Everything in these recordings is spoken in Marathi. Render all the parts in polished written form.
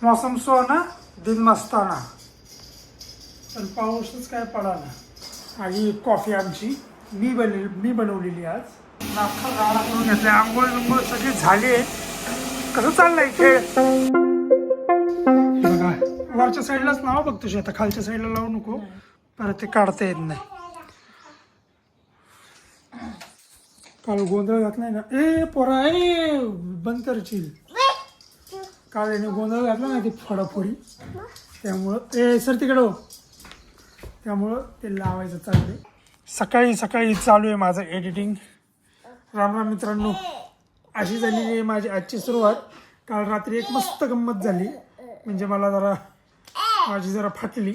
मौसम सुहाना दिन मस्ताना, पण पाऊसच काय पडाना। आणि कॉफी आमची मी बनवलेली आज। नाश्ता गाळा करून घेतला, आंघोळ बिंघोळ सगळी झाली। कसं चाललंय खेळ बघा, वरच्या साईडलाच लावा बघ तुझ्या, आता खालच्या साईडला लावू नको, परत ते काढता येत नाही। काल गोंधळ घातलाय ना, ए पोरा ए बंद करशील। काल याने गोंधळ घातला ना, ती फोडाफोडी, त्यामुळं ए सर तिकडं, त्यामुळं ते लावायचं चाललंय। सकाळी सकाळी चालू आहे माझं एडिटिंग। राम राम मित्रांनो, अशी झालेली आहे माझी आजची सुरुवात। काल रात्री एक मस्त गंमत झाली, म्हणजे मला माझी जरा फाटली,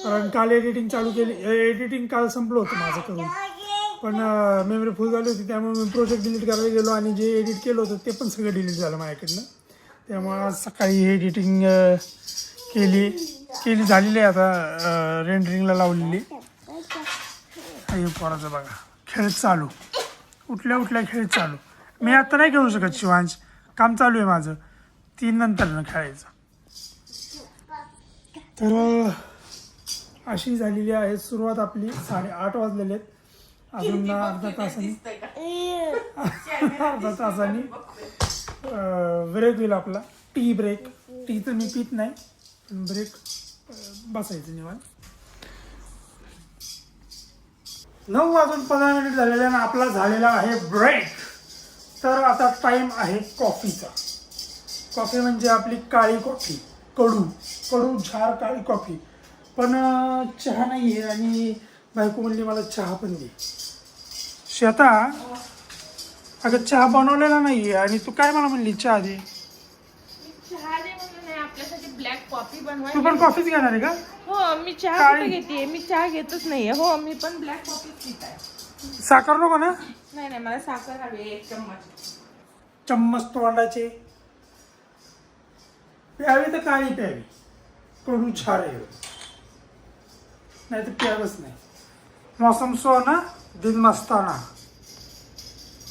कारण काल एडिटिंग चालू केली। एडिटिंग काल संपलं होतं माझं करून, पण मेमरी फुल झाली होती, त्यामुळे मी प्रोजेक्ट डिलीट करायला गेलो आणि जे एडिट केलं होतं ते पण सगळं डिलीट झालं माझ्याकडनं। त्यामुळे आज सकाळी एडिटिंग केली झालेली आहे, आता रेंडरिंगला लावलेली। आई पोराचं बघा खेळ चालू, उठल्या खेळ चालू। मी आता नाही खेळू शकत शिवांश, काम चालू आहे माझं, 3 नंतर खेळायचं। तर अशी झालेली आहे सुरुवात आपली। 8:30 वाजलेले आहेत, अजून अर्धा तासाने ब्रेक होईल आपला, टी ब्रेक। टी तर मी पित नाही, पण ब्रेक बसायचं निवांत। 9:15 झालेला आणि आपला झालेला आहे ब्रेक। तर आता टाइम आहे कॉफीचा। कॉफी म्हणजे आपली काळी कॉफी, कडू झार काळी कॉफी। पण चहा नाही आहे, आणि बायको म्हणली मला चहा पण दे। श्वेता, अगं चहा बनवलेला नाहीये आणि तू काय मला म्हणली चहा दे। चहा दे म्हणून नाही, आपल्यासाठी ब्लॅक कॉफी बनवायची। तू पण कॉफीच घेणार आहे का? हो, मी चहा कुठे घेते, मी चहा घेतच नाहीये। हो, मी पण ब्लॅक कॉफीच घेत आहे। साखर नको ना? नाही, मला साखर हवी, 1 चम्मच तोंडाचे प्यावी तर काळी प्यावी, कडू झार आहे, नाही तर प्यावच नाही। मौसम सुहाना दिन मस्ताना,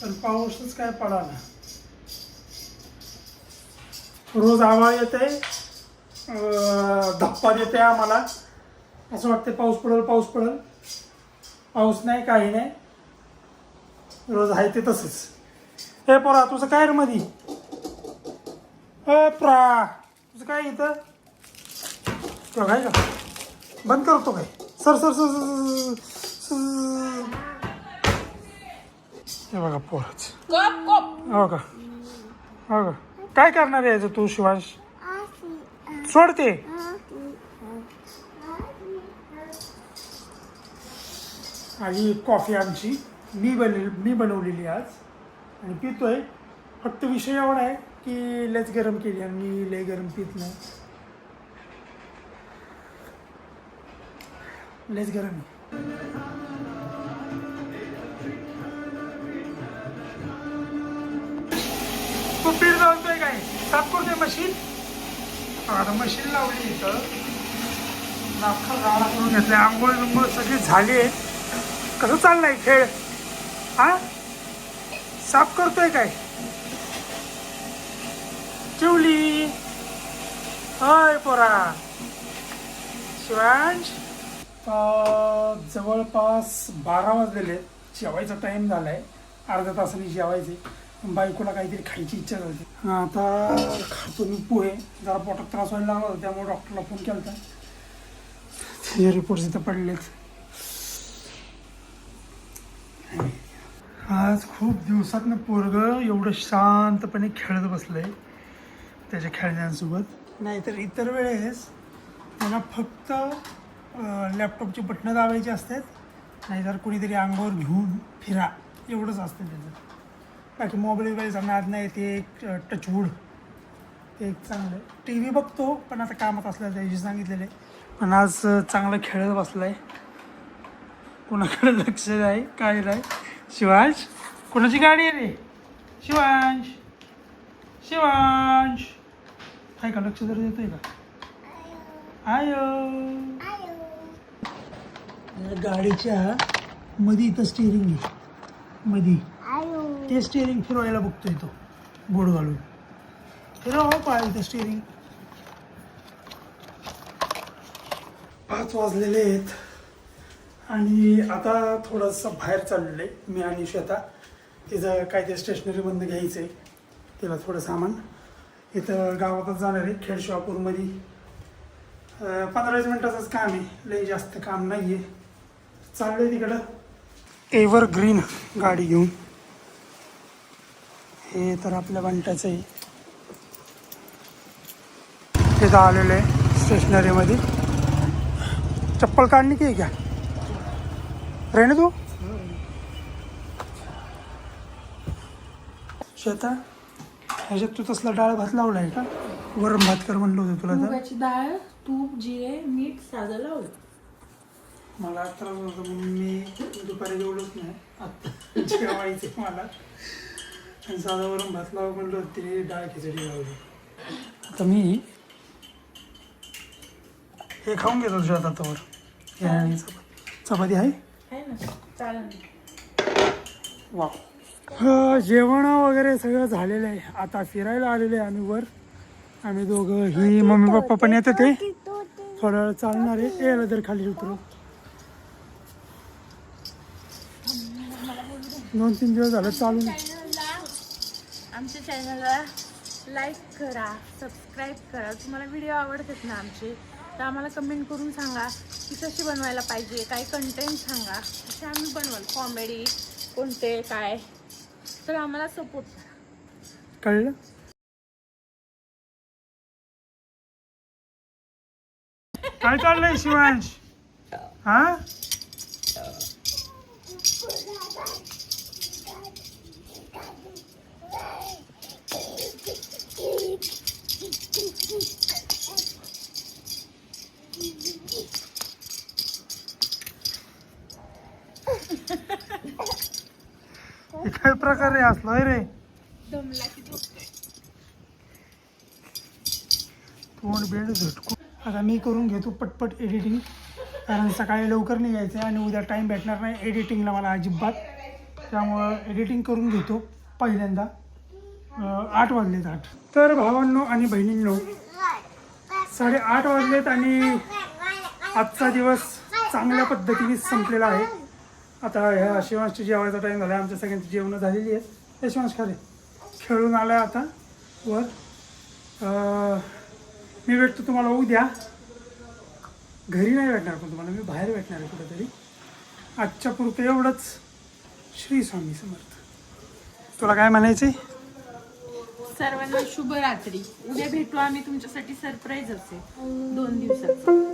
पण पाऊसच काय पडाना। रोज आवाज येते, धप्पा देते आम्हाला, असं वाटतं पाऊस पडेल, पाऊस नाही, काही नाही, रोज आहे ते तसंच। हे पोरा तुझं काय रे मधी? प्रा तुझं काय इथं काय का बंद करतो काय? सर हे बघा पोराच, हो का काय करणार आहे तू शिवांश? सोडते। आणि कॉफी आमची मी बनवलेली आज आणि पितोय। फक्त विषय एवढा आहे की लयच गरम केली, आणि मी लय गरम पित नाही, लयच गरम आहे। तू पीठ लावतोय काय? साफ करतोय मशीन? आता मशीन लावली इथं, नाश्ता गाळा करून घेतला, आंघोळ बिंघोळ सगळी झाली आहे। कसं चाललंय खेळ हा? साफ करतोय काय? चिवली होय पोरा शिवांश। जवळपास 12 वाजलेले, जेवायचा टाइम झालाय, अर्ध्या तासाने जेवायचे। बायकोला काहीतरी खायची इच्छा झाली, आता खातो मी पोहे। जरा पोटात त्रास व्हायला लागला होता, त्यामुळे डॉक्टरला फोन केला होता, हे रिपोर्ट्स इथं पडलेत। आज खूप दिवसातनं पोरगं एवढं शांतपणे खेळत बसलंय त्याच्या खेळण्यांसोबत। नाहीतर इतर वेळेस त्याला फक्त लॅपटॉपची बटणं दाबायची असतात, नाहीतर कुणीतरी अंगावर घेऊन फिरा, एवढंच असतं त्याचं। बाकी मोबाईल नाद नाही, ते एक टचवूड, ते एक चांगलं। टी व्ही बघतो, पण आता कामात असल्याचं त्याची सांगितलेलं आहे। पण आज चांगलं खेळत बसलाय, कोणाकडे लक्ष नाही काय नाही। शिवांश, कोणाची गाडी आहे रे? शिवांश काय का लक्ष जर देतोय का? गाडीच्या मध्ये इथं स्टिअरिंग आहे, मध्ये ते स्टिअरिंग फिरवायला बघतोय तो, बोर्ड घालून फिरव पाय इथं स्टिअरिंग। 5 वाजलेले आहेत आणि आता थोडंसं बाहेर चाललेलं आहे मी आणि श्वेता. तिचं काय ते स्टेशनरीमधनं घ्यायचं आहे तिला थोडं सामान. इथं गावातच जाणार आहे खेडशिवापूरमध्ये. 15-20 मिनटाचंच काम आहे, लई जास्त काम नाही आहे. चाललं आहे तिकडं एव्हरग्रीन गाडी घेऊन. हे तर आपल्या बंटाचं आहे. तिथं आलेलं आहे स्टेशनरीमध्ये. चप्पल काढली की क्या रे ना तू शेता ह्याच्यात तू तसला डाळ भात लावला आहे का? वरण भात कर म्हणलं होतं तुला तर. मुगाची डाळ, तूप, जिरे, मीठ साधं लावलं. मला त्रास होतो म्हणून मी दुपारी जेवलोच नाही. आता जेवायचं मला आणि साधा वरण भात लावा म्हणलं होतं ते डाळ खिचडी लावली. आता मी हे खाऊन घेतो तुझ्या हातावर. हे आणि चपाती आहे आहे ना, चालेल. वा. जेवण वगैरे सगळं झालेलं आहे. आता फिरायला आलेले आहे आम्ही वर. आम्ही दोघं ही मम्मी पप्पा पण येतं ते थोडा वेळ चालणार आहे. यायला तर खाली उतरू. 2-3 दिवस झालं चालून. आमच्या चॅनलला लाईक करा, सबस्क्राईब करा. तुम्हाला व्हिडिओ आवडतात ना आमचे, तर आम्हाला कमेंट करून सांगा की कशी बनवायला पाहिजे, काय कंटेंट सांगा, असे आम्ही बनवाल. कॉमेडी कोणते काय, तर आम्हाला सपोर्ट करा. कळलं? काय चाललंय शिवांश? हा हे काय प्रकार आहे असलो रे? दमला की झोपतोय. तोंड बेड झटकू. आता मी करून घेतो पटपट एडिटिंग, कारण सकाळी लवकर निघायचं आहे आणि उद्या टाईम भेटणार नाही एडिटिंगला मला अजिबात. त्यामुळं एडिटिंग करून घेतो पहिल्यांदा. 8 वाजलेत 8. तर भावांनो आणि बहिणींनो 8:30 वाजलेत आणि आजचा दिवस चांगल्या पद्धतीने संपलेला आहे. आता ह्या शिवांशची जेवायचा टाईम झाला आहे. आमच्या सगळ्यांची जेवणं झालेली आहेत. हे शिवांश खरे खेळून आला आहे आता वर. मी भेटतो तुम्हाला उद्या. घरी नाही भेटणार पण तुम्हाला मी बाहेर भेटणार आहे कुठेतरी. आजच्या पुरतं एवढंच. श्री स्वामी समर्थ. तुला काय म्हणायचं आहे? सर्वांना शुभ रात्री. उद्या भेटू आम्ही. तुमच्यासाठी सरप्राईज असेल 2 दिवसाचं.